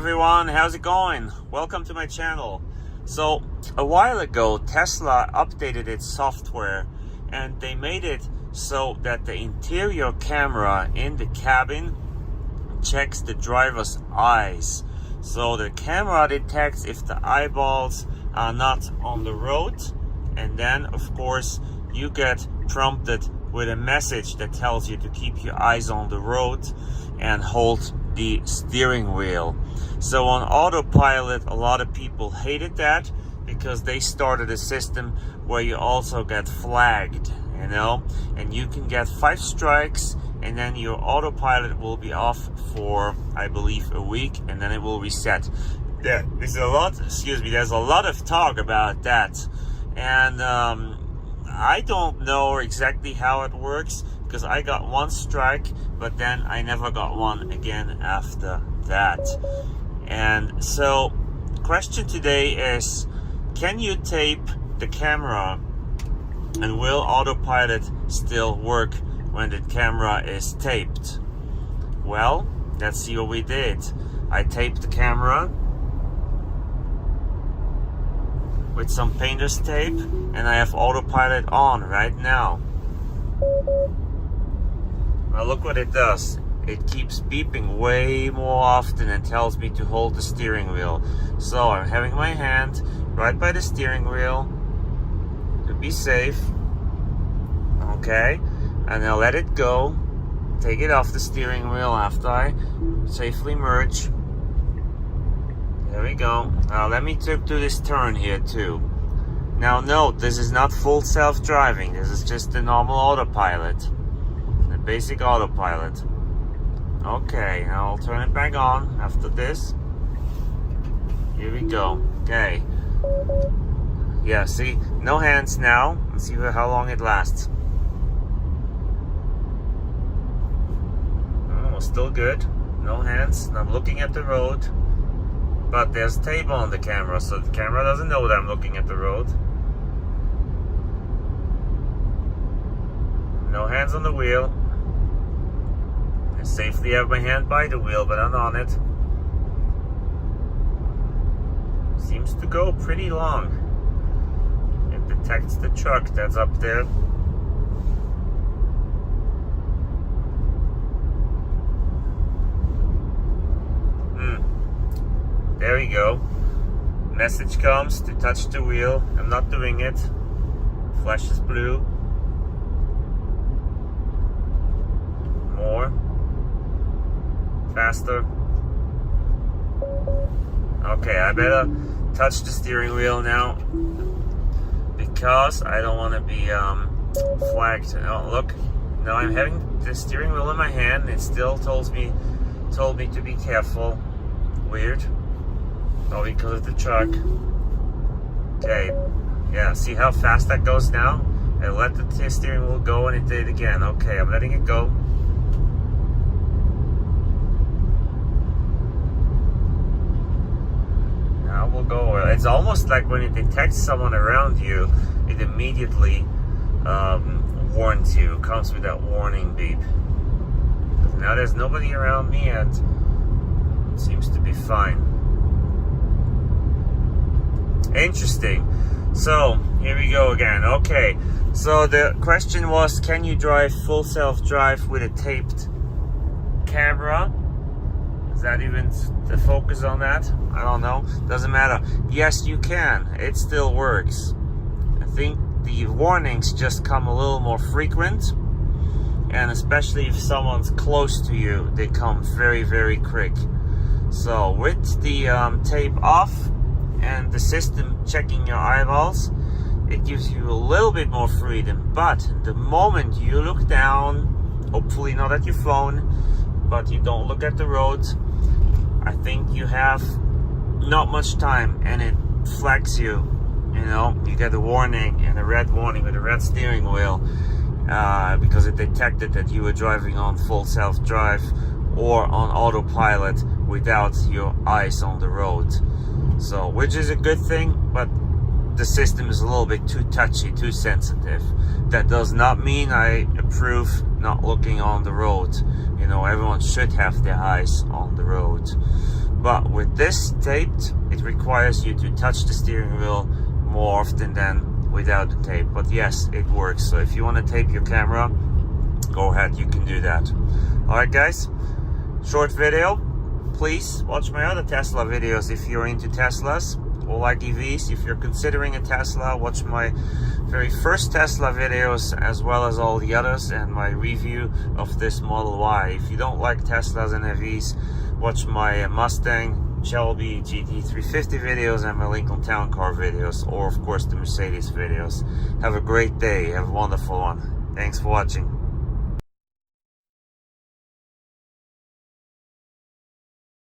everyone, how's it going? Welcome to my channel. So a while ago Tesla updated its software and they made it so that the interior camera in the cabin checks the driver's eyes. So the camera detects if the eyeballs are not on the road, and then of course you get prompted with a message that tells you to keep your eyes on the road and hold the steering wheel. So on Autopilot, a lot of people hated that because they started a system where you also get flagged, you know, and you can get 5 strikes and then your Autopilot will be off for, I believe, a week, and then it will reset. There's a lot of talk about that, and I don't know exactly how it works because I got 1 strike, but then I never got one again after that. And so question today is, can you tape the camera and will Autopilot still work when the camera is taped? Well, let's see what we did. I taped the camera with some painter's tape and I have Autopilot on right now. Now look what it does. It keeps beeping way more often and tells me to hold the steering wheel. So I'm having my hand right by the steering wheel to be safe. Okay, and I'll let it go. Take it off the steering wheel after I safely merge. There we go. Now let me do this turn here too. Now note, this is not full self-driving. This is just the normal Autopilot. The basic Autopilot. Okay, now I'll turn it back on after this. Here we go. Okay. Yeah, see? No hands now. Let's see how long it lasts. Oh, still good. No hands. I'm looking at the road. But there's tape on the camera, so the camera doesn't know that I'm looking at the road. No hands on the wheel. I safely have my hand by the wheel, but I'm not on it. Seems to go pretty long. It detects the truck that's up there. There we go. Message comes to touch the wheel. I'm not doing it. Flash is blue. More. Faster. Okay, I better touch the steering wheel now because I don't want to be flagged. Oh, look. Now I'm having the steering wheel in my hand. It still told me to be careful. Weird. Oh, because of the truck. Okay, yeah, see how fast that goes now? I let the steering wheel go and it did it again. Okay, I'm letting it go. Now we'll go. It's almost like when it detects someone around you, it immediately warns you, comes with that warning beep. Now there's nobody around me and it seems to be fine. Interesting. So here we go again. Okay, so the question was, can you drive full self-drive with a taped camera? Is that even the focus on that? I don't know. Doesn't matter. Yes, you can. It still works. I think the warnings just come a little more frequent, and especially if someone's close to you, they come very, very quick. So with the tape off and the system checking your eyeballs, it gives you a little bit more freedom. But the moment you look down, hopefully not at your phone, but you don't look at the road, I think you have not much time and it flags you. You know, you get a warning, and a red warning with a red steering wheel because it detected that you were driving on full self-drive or on Autopilot without your eyes on the road. So, which is a good thing, but the system is a little bit too touchy, too sensitive. That does not mean I approve not looking on the road. You know, everyone should have their eyes on the road. But with this taped, it requires you to touch the steering wheel more often than without the tape. But yes, it works. So if you want to tape your camera, go ahead, you can do that. Alright guys, short video. Please watch my other Tesla videos if you're into Teslas or like EVs. If you're considering a Tesla, watch my very first Tesla videos as well as all the others and my review of this Model Y. If you don't like Teslas and EVs, watch my Mustang, Shelby, GT350 videos and my Lincoln Town Car videos, or of course the Mercedes videos. Have a great day, have a wonderful one. Thanks for watching.